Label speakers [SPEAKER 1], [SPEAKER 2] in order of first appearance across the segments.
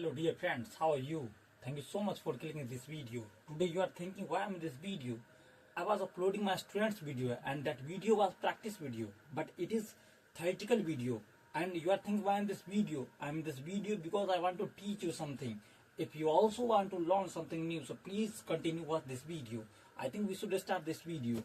[SPEAKER 1] Hello dear friends, how are you? Thank you so much for clicking this video. Today you are thinking why I'm in this video. I was uploading my students video and that video was practice video, but it is theoretical video. And you are thinking why I'm in this video? I'm in this video because I want to teach you something. If you also want to learn something new, so please continue watch this video. I think we should start this video.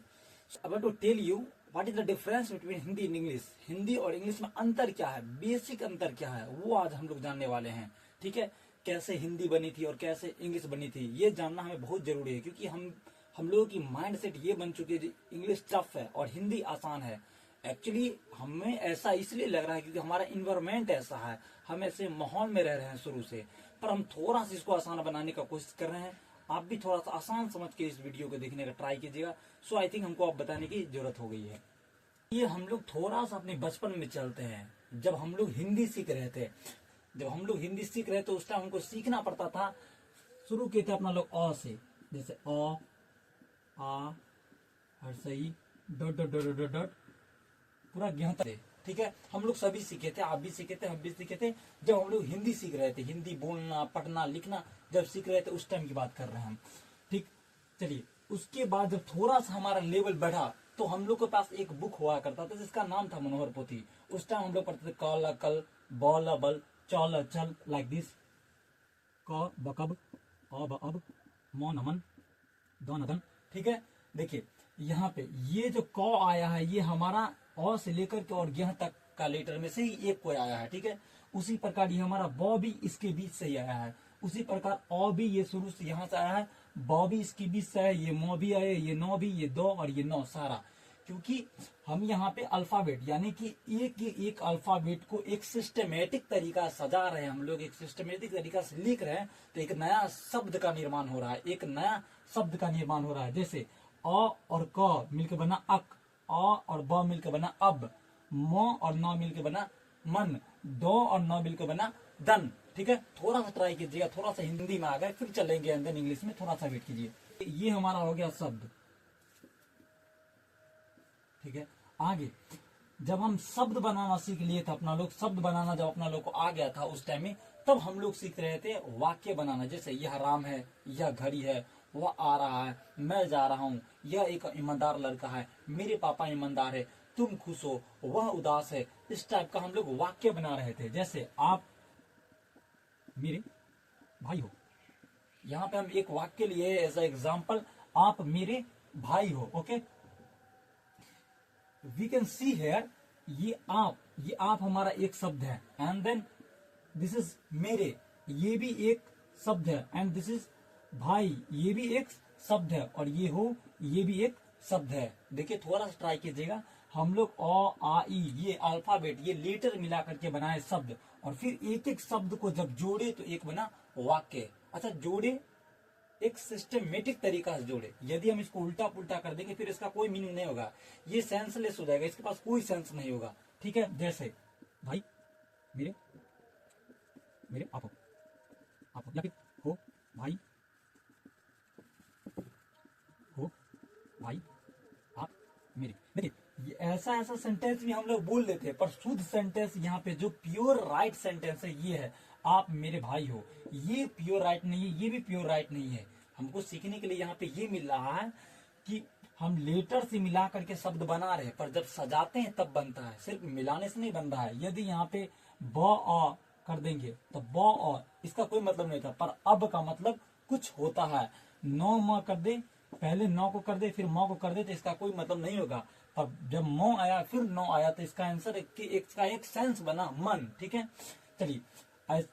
[SPEAKER 1] So I want to tell you what is the difference between Hindi and English. Hindi और English में अंतर क्या है, basic अंतर क्या है, वो आज हम लोग जानने वाले हैं. ठीक है, कैसे हिंदी बनी थी और कैसे इंग्लिश बनी थी, ये जानना हमें बहुत जरूरी है. क्योंकि हम लोगों की माइंड सेट ये बन चुकी है इंग्लिश टफ है और हिंदी आसान है. एक्चुअली हमें ऐसा इसलिए लग रहा है क्योंकि हमारा इन्वायरमेंट ऐसा है, हम ऐसे माहौल में रह रहे हैं शुरू से, पर हम थोड़ा सा इसको आसान बनाने का कोशिश कर रहे हैं. आप भी थोड़ा सा आसान समझ के इस वीडियो को देखने का ट्राई कीजिएगा. सो आई थिंक हमको अब बताने की जरूरत हो गई है. ये हम लोग थोड़ा सा अपने बचपन में चलते हैं. जब हम लोग हिंदी सीख रहे थे, तो उस टाइम हमको सीखना पड़ता था. शुरू किए थे अपना लोग अ से, जैसे अ, आ, हर्षई, dot dot dot dot dot पूरा ज्ञात थे. ठीक है, हम लोग सभी सीखे थे, आप भी सीखे थे, हम भी सीखे थे. जब हम लोग हिंदी सीख रहे थे, हिंदी बोलना, पढ़ना, लिखना जब सीख रहे थे, उस टाइम की बात कर रहे हैं हम. ठीक, चलिए उसके बाद जब थोड़ा सा हमारा लेवल बढ़ा तो हम लोग के पास एक बुक हुआ करता था जिसका नाम था मनोहर पोथी. उस टाइम हम लोग पढ़ते थे काला कल, बौला बल, चौला चल, लाइक दिस, क बकब, अब अब, मौन अमन, दौन अदन. ठीक है, देखिए यहाँ पे ये जो क आया है ये हमारा अ से लेकर के और यह तक का लेटर में से ही एक कोई आया है. ठीक है, उसी प्रकार ये हमारा ब भी इसके बीच से ही आया है. उसी प्रकार अ भी ये शुरू से यहाँ से आया है, ब भी इसके बीच से है, ये म भी आया, ये नौ भी, ये दो और ये नौ सारा. क्योंकि हम यहाँ पे अल्फाबेट यानी कि एक अल्फाबेट को एक सिस्टमेटिक तरीका सजा रहे हैं, हम लोग एक सिस्टमेटिक तरीका से लिख रहे हैं, तो एक नया शब्द का निर्माण हो रहा है, जैसे अ और क मिलकर बना अक, अ और ब मिलकर बना अब, म और न मिलकर बना मन, दो और न मिलकर बना दन. ठीक है, थोड़ा सा ट्राई कीजिएगा, थोड़ा सा हिंदी में आ गए फिर चलेंगे अंदर इंग्लिश में, थोड़ा सा वेट कीजिए. ये हमारा हो गया शब्द. ठीक है, आगे जब हम शब्द बनाना सीख लिए थे, अपना लोग शब्द बनाना जब अपना लोग को आ गया था उस टाइम में, तब हम लोग सीख रहे थे वाक्य बनाना. जैसे यह राम है, यह घड़ी है, वह आ रहा है, मैं जा रहा हूँ, यह एक ईमानदार लड़का है, मेरे पापा ईमानदार है, तुम खुश हो, वह उदास है. इस टाइप का हम लोग वाक्य बना रहे थे. जैसे आप मेरे भाई हो, यहाँ पे हम एक वाक्य लिए एज एग्जाम्पल, आप मेरे भाई हो. Okay, we can see here, ये आप हमारा एक शब्द है. एंड देन दिस इज मेरे, ये भी एक शब्द है. एंड दिस इज भाई, ये भी एक शब्द है. और ये हो, ये भी एक शब्द है. देखिए थोड़ा सा ट्राई कीजिएगा. हम लोग अ आ ई ये अल्फाबेट, ये लेटर मिला करके बनाए शब्द, और फिर एक एक शब्द को जब जोड़े तो एक बना वाक्य. अच्छा, जोड़े एक सिस्टमेटिक तरीका से जोड़े. यदि हम इसको उल्टा पुल्टा कर देंगे फिर इसका कोई मीनिंग नहीं होगा, ये सेंसलेस हो जाएगा, इसके पास कोई सेंस नहीं होगा. ठीक है, जैसे भाई मेरे, मेरे आप हो, या फिर हो भाई, हो भाई आप मेरे. देखिए ये ऐसा सेंटेंस भी हम लोग बोल लेते हैं, पर शुद्ध सेंटेंस यहाँ पे जो प्योर राइट सेंटेंस है ये है आप मेरे भाई हो. ये प्योर राइट नहीं है, ये भी प्योर राइट नहीं है. हमको सीखने के लिए यहाँ पे ये मिल रहा है कि हम लेटर से मिला करके शब्द बना रहे हैं, पर जब सजाते हैं तब बनता है, सिर्फ मिलाने से नहीं बन रहा है. यदि यहाँ पे ब अ कर देंगे तो ब अ, इसका कोई मतलब नहीं था, पर अब का मतलब कुछ होता है. नौ म कर दे, पहले नौ को कर दे फिर म को कर दे, तो इसका कोई मतलब नहीं होगा. पर जब म आया फिर नौ आया तो इसका आंसर एक सेंस बना मन. ठीक है, चलिए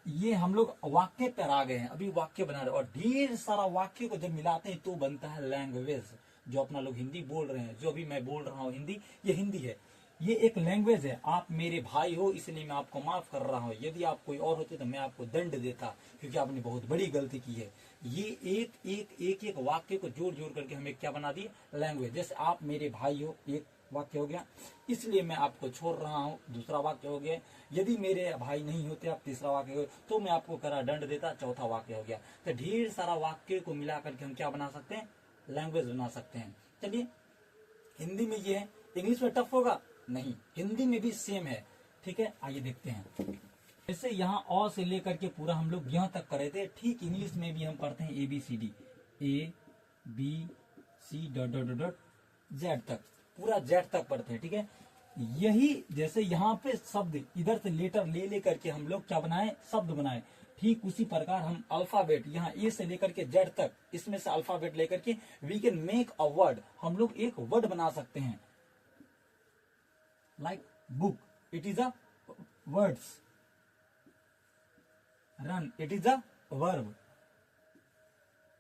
[SPEAKER 1] ये हम लोग वाक्य पर आ गए हैं, अभी वाक्य बना रहे हैं, और ढेर सारा वाक्य को जब मिलाते हैं तो बनता है लैंग्वेज. जो अपना लोग हिंदी बोल रहे हैं, जो अभी मैं बोल रहा हूँ हिंदी, ये हिंदी है, ये एक लैंग्वेज है. आप मेरे भाई हो इसलिए मैं आपको माफ कर रहा हूँ. यदि आप कोई और होते तो मैं आपको दंड देता, क्योंकि आपने बहुत बड़ी गलती की है. ये एक वाक्य को जोड़ जोड़ करके हमें क्या बना दिए, लैंग्वेज. जैसे आप मेरे भाई हो, एक वाक्य हो गया, इसलिए मैं आपको छोड़ रहा हूँ, दूसरा वाक्य हो गया. यदि मेरे भाई नहीं होते आप, तीसरा वाक्य हो, तो मैं आपको करा दंड देता, चौथा वाक्य हो गया. तो ढेर सारा वाक्य को मिला करके हम क्या बना सकते हैं, लैंग्वेज बना सकते हैं. चलिए हिंदी में ये है, इंग्लिश में टफ होगा नहीं, हिंदी में भी सेम है. ठीक है, आइए देखते हैं. जैसे यहाँ अ से लेकर के पूरा हम लोग यहाँ तक कर रहे थे, ठीक इंग्लिश में भी हम पढ़ते हैं ABCD, ABC dot dot dot dot Z तक, पूरा जेड तक पढ़ते हैं, ठीक है। यही जैसे यहाँ पे शब्द इधर से लेटर ले लेकर के हम लोग क्या बनाए, शब्द बनाए, ठीक उसी प्रकार हम अल्फाबेट यहाँ ए से लेकर के जेड तक, इसमें से अल्फाबेट लेकर के we can make a word, हम लोग एक वर्ड बना सकते हैं। Like book, it is a words, run, it is a verb,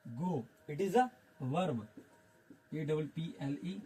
[SPEAKER 1] go, it is a verb, APPLE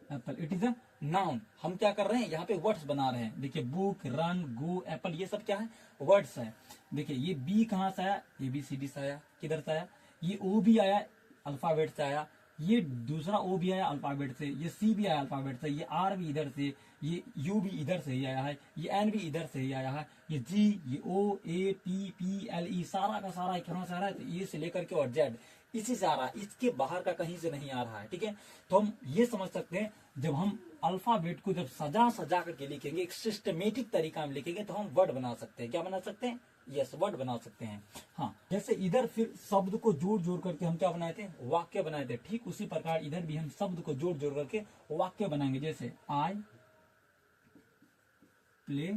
[SPEAKER 1] apple, it is a noun. हम क्या कर रहे हैं, यहाँ पे वर्ड्स बना रहे हैं। देखिए बुक, रन, गो, एप्पल, ये सब क्या है, वर्ड्स है। देखिए ये बी कहाँ से आया, ABCD से आया, किधर से आया, ये ओ भी आया अल्फाबेट से आया, ये दूसरा ओ भी आया अल्फाबेट से, ये सी भी आया अल्फाबेट से, ये आर भी इधर से, ये यू भी इधर से ही आया है, ये एन भी इधर से ही आया है, ये जी, ये OAPPLE सारा का सारा कहाँ से आ रहा है, तो ये से लेकर के और जेड इसी से आ रहा है, इसके बाहर का कहीं से नहीं आ रहा है, ठीक है। तो हम ये समझ सकते हैं जब हम अल्फाबेट को जब सजा सजा करके लिखेंगे, एक सिस्टमेटिक तरीका में लिखेंगे, तो हम वर्ड बना सकते हैं। क्या बना सकते हैं, यस, वर्ड बना सकते हैं। हाँ, जैसे इधर फिर शब्द को जोड़ जोड़ करके हम क्या बनाए थे, वाक्य बनाए थे, ठीक उसी प्रकार इधर भी हम शब्द को जोड़ जोड़ करके वाक्य बनाएंगे। जैसे आई प्ले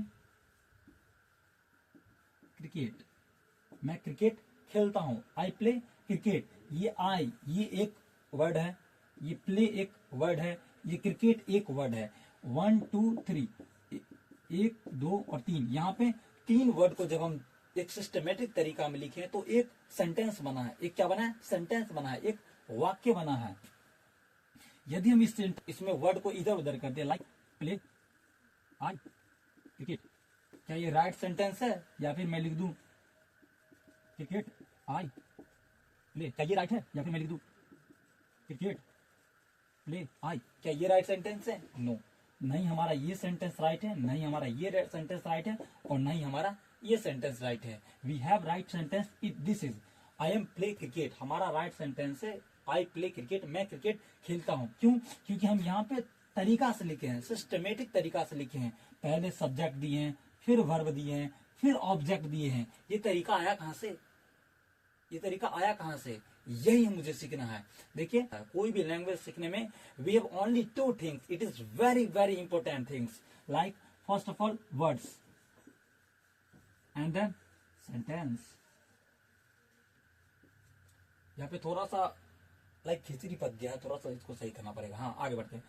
[SPEAKER 1] क्रिकेट, मैं क्रिकेट खेलता हूं, आई प्ले क्रिकेट, ये आई ये एक वर्ड है, ये प्ले एक वर्ड है, ये क्रिकेट एक वर्ड है। 1 2 3, 1 2 और 3, यहाँ पे 3 वर्ड को जब हम एक सिस्टमेटिक तरीका में लिखे तो एक सेंटेंस बना है। एक क्या बना है, सेंटेंस बना है, एक वाक्य बना है। यदि हम इसमें वर्ड को इधर उधर करते लाइक प्ले आई क्रिकेट, क्या ये राइट सेंटेंस है, या फिर मैं लिख दूं क्रिकेट आई प्ले, क्या ये राइट है, या फिर मैं लिख दूं क्रिकेट प्ले आई, क्या ये राइट सेंटेंस है, नो, नहीं हमारा ये सेंटेंस राइट है, नहीं हमारा ये सेंटेंस राइट है, और नहीं हमारा ये सेंटेंस राइट है। We have right sentence, it this is I am play cricket, हमारा राइट सेंटेंस है आई प्ले क्रिकेट, मैं क्रिकेट खेलता हूं। क्यों, क्योंकि हम यहाँ पे तरीका से लिखे हैं, सिस्टमेटिक तरीका से लिखे हैं। पहले सब्जेक्ट दिए हैं, फिर वर्ब दिए हैं, फिर ऑब्जेक्ट दिए हैं। ये तरीका आया कहां से, ये तरीका आया कहां से, यही मुझे सीखना है। देखिए कोई भी लैंग्वेज सीखने में we have only 2 things, it is very very important things, like first of all words and then sentence. यहाँ पे थोड़ा सा लाइक खिचड़ी पक गया है, थोड़ा सा इसको सही करना पड़ेगा। हाँ आगे बढ़ते हैं।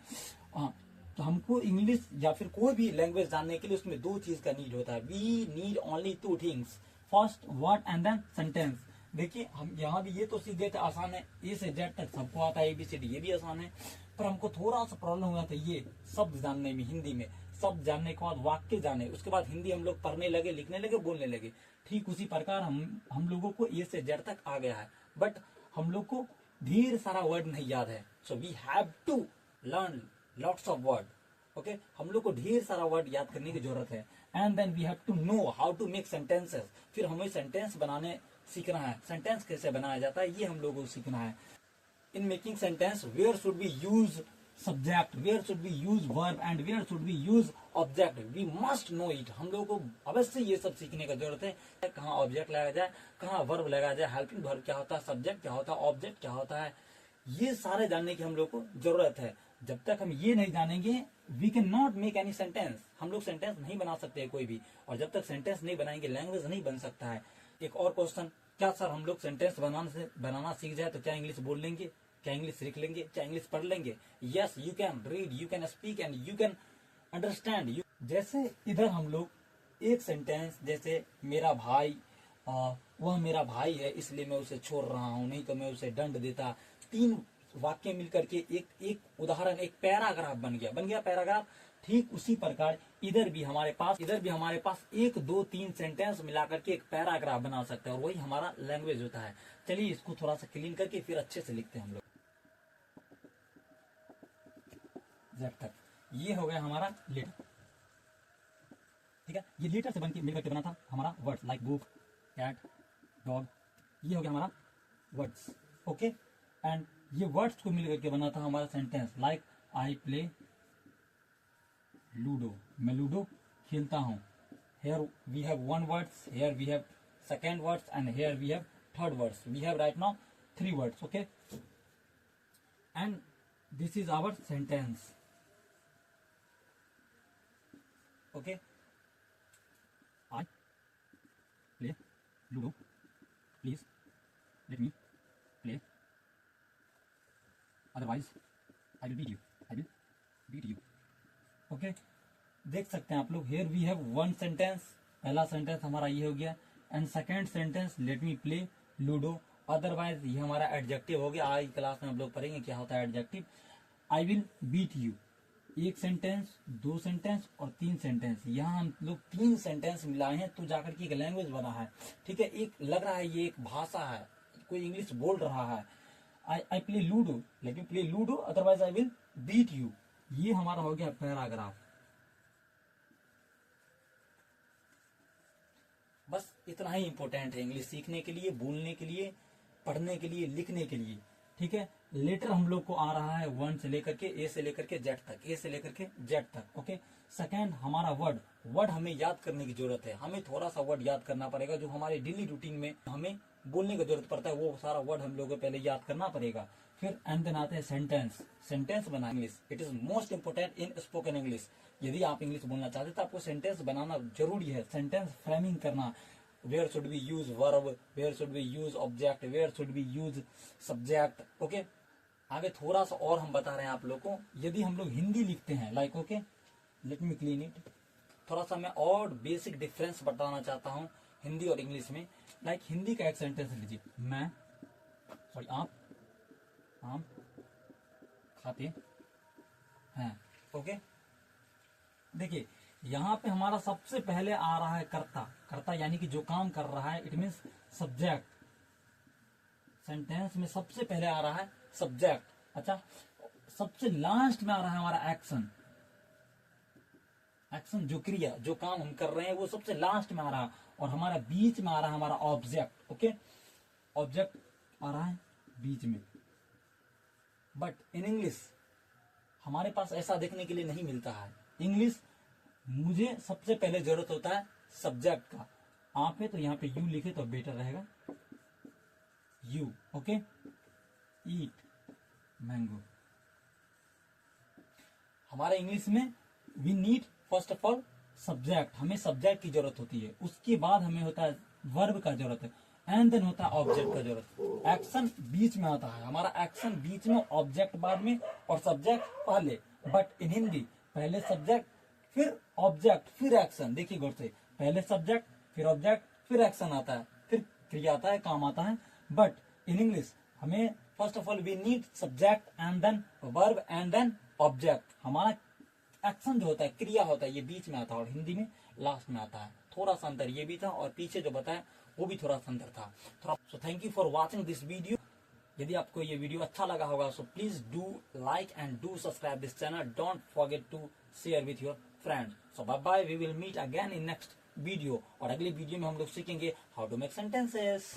[SPEAKER 1] हाँ, तो हमको इंग्लिश या फिर कोई भी लैंग्वेज जानने के लिए उसमें 2 चीज का नीड होता है। We need only 2 things, first word and then sentence. देखिए हम यहाँ भी ये तो सीधे आसान है, ए से जेड तक सबको आता है, ABCD, ये भी आसान है। पर हमको थोड़ा सा प्रॉब्लम हुआ था ये शब्द जानने में, हिंदी में शब्द जानने के बाद वाक्य जाने, उसके बाद हिंदी हम लोग पढ़ने लगे, लिखने लगे, बोलने लगे। ठीक उसी प्रकार हम लोगों को ए से जेड तक आ गया है, बट हम लोग को ढेर सारा वर्ड नहीं याद है। So we have to learn lots of word, okay. हम लोग को ढेर सारा वर्ड याद करने की जरूरत है। And then we have to know how to make sentences, फिर हमें सेंटेंस बनाने सीखना है। सेंटेंस कैसे बनाया जाता है ये हम लोगों को सीखना है। In making sentence where should be use subject, where should be use verb and where should be use object, we must know it. हम लोगों को अवश्य ये सब सीखने का जरूरत है। कहाँ ऑब्जेक्ट लगाया जाए, कहाँ वर्ब लगाया जाए, हेल्पिंग वर्ब क्या होता है, सब्जेक्ट क्या होता है, ऑब्जेक्ट क्या होता है, ये सारे जानने की हम लोग को जरूरत है। जब तक हम ये नहीं जानेंगे we can not make any sentence, हम लोग सेंटेंस नहीं बना सकते कोई भी। और जब तक सेंटेंस नहीं बनाएंगे लैंग्वेज नहीं बन सकता है। एक और क्वेश्चन, क्या सर हम लोग सेंटेंस बनाना सीख जाए तो क्या इंग्लिश बोल लेंगे, क्या इंग्लिश लिख लेंगे, क्या इंग्लिश पढ़ लेंगे? Yes, you can read, you can speak and you can understand. जैसे इधर हम लोग एक सेंटेंस, जैसे मेरा भाई, वह मेरा भाई है इसलिए मैं उसे छोड़ रहा हूं, नहीं तो मैं उसे दंड देता। 3 वाक्य मिलकर के एक उदाहरण, एक पैराग्राफ बन गया पैराग्राफ। ठीक उसी प्रकार इधर भी हमारे पास 1 2 3 सेंटेंस मिलाकर के एक पैराग्राफ बना सकते हैं, और वही हमारा लैंग्वेज होता है। चलिए इसको थोड़ा सा क्लीन करके फिर अच्छे से लिखते हैं हम लोग। जेड तक ये हो गया हमारा लेटर, ठीक है। ये लेटर से बनके मिलकर के बना था हमारा words, like book, cat, dog, ये हो गया हमारा वर्ड्स, ओके। एंड ये वर्ड्स को मिलकर के बना था हमारा sentence, like I play ludo, मैं लूडो खेलता हूं, here we have one words, here we have second words, and here we have third words. We have right now 3 words, okay? And this is our sentence, okay? I play Ludo. Please let me play. Otherwise, I will beat you. I will beat you. Okay? देख सकते हैं आप लोग, here we have one sentence. पहला sentence हमारा ये हो गया, and second sentence late me play ludo. Otherwise ये हमारा एडजेक्टिव हो गया. आज क्लास में हम लोग पढ़ेंगे क्या होता है adjective. I will beat you. 1 sentence, 2 sentence और 3 सेंटेंस. यहाँ हम लोग 3 सेंटेंस मिलाए हैं तो जाकर के एक लैंग्वेज बना है. ठीक है, एक लग रहा है ये एक भाषा है, कोई इंग्लिश बोल रहा है. I play ludo, let me play ludo, otherwise I will beat you. ये हमारा हो गया पैराग्राफ. बस इतना ही इंपॉर्टेंट है इंग्लिश सीखने के लिए, बोलने के लिए, पढ़ने के लिए, लिखने के लिए. ठीक है, लेटर हम लोग को आ रहा है 1 से लेकर के ए से लेकर के जेड तक, ए से लेकर के जेड तक. ओके, सेकंड हमारा वर्ड हमें याद करने की जरूरत है. हमें थोड़ा सा वर्ड याद करना पड़ेगा जो हमारे डेली रूटीन में हमें बोलने की जरूरत पड़ता है. वो सारा वर्ड हम लोगों को पहले याद करना पड़ेगा. फिर एंड देन आते हैं सेंटेंस. सेंटेंस बना English. It is most important in spoken English. यदि आप इंग्लिश बोलना चाहते तो आपको सेंटेंस बनाना जरूरी है. सेंटेंस फ्रेमिंग करना. Where should we use verb? Where should we use object? Where should we use subject? Okay? आगे थोड़ा सा और हम बता रहे हैं आप लोग को. यदि हम लोग हिंदी लिखते हैं like, okay, let me clean it. थोड़ा सा मैं और बेसिक डिफरेंस बताना चाहता हूँ हिंदी और इंग्लिश में. लाइक हिंदी का एक सेंटेंस लीजिए. मैं, सॉरी, आप आम खाते हैं. ओके, देखिए यहाँ पे हमारा सबसे पहले आ रहा है कर्ता. कर्ता यानी कि जो काम कर रहा है, इट मीन्स सब्जेक्ट. सेंटेंस में सबसे पहले आ रहा है सब्जेक्ट. अच्छा, सबसे लास्ट में आ रहा है हमारा एक्शन. एक्शन जो क्रिया, जो काम हम कर रहे हैं वो सबसे लास्ट में आ रहा है. और हमारा बीच में आ रहा है हमारा ऑब्जेक्ट. ओके, ऑब्जेक्ट आ रहा है बीच में. बट इन इंग्लिश हमारे पास ऐसा देखने के लिए नहीं मिलता है. इंग्लिश मुझे सबसे पहले जरूरत होता है सब्जेक्ट का. आप है तो यहाँ पे यू लिखे तो बेटर रहेगा. यू. Okay, eat mango. हमारे इंग्लिश में we need first of all subject. हमें सब्जेक्ट की जरूरत होती है. उसके बाद हमें होता है वर्ब का जरूरत है. एंड देन होता है ऑब्जेक्ट का जरूरत. एक्शन बीच में आता है. हमारा एक्शन बीच में, ऑब्जेक्ट बाद में और सब्जेक्ट पहले. बट इन हिंदी पहले सब्जेक्ट, फिर ऑब्जेक्ट, फिर एक्शन. देखिए गौर से, पहले सब्जेक्ट, फिर ऑब्जेक्ट, फिर एक्शन आता है, फिर क्रिया आता है, काम आता है. बट इन इंग्लिश हमें first of all we need subject and then verb and then object. हमारा एक्शन जो होता है, क्रिया होता है, ये बीच में आता है और हिंदी में लास्ट में आता है. थोड़ा सा अंतर ये भी था और पीछे जो बताया वो भी थोड़ा सा अंतर था. So thank you for watching this video. यदि आपको ये वीडियो अच्छा लगा होगा so please do like and do subscribe this channel. Don't forget to share with your friends. So bye bye. We will meet again in next video. और अगली video में हम लोग सीखेंगे हाउ टू मेक सेंटेंसेस.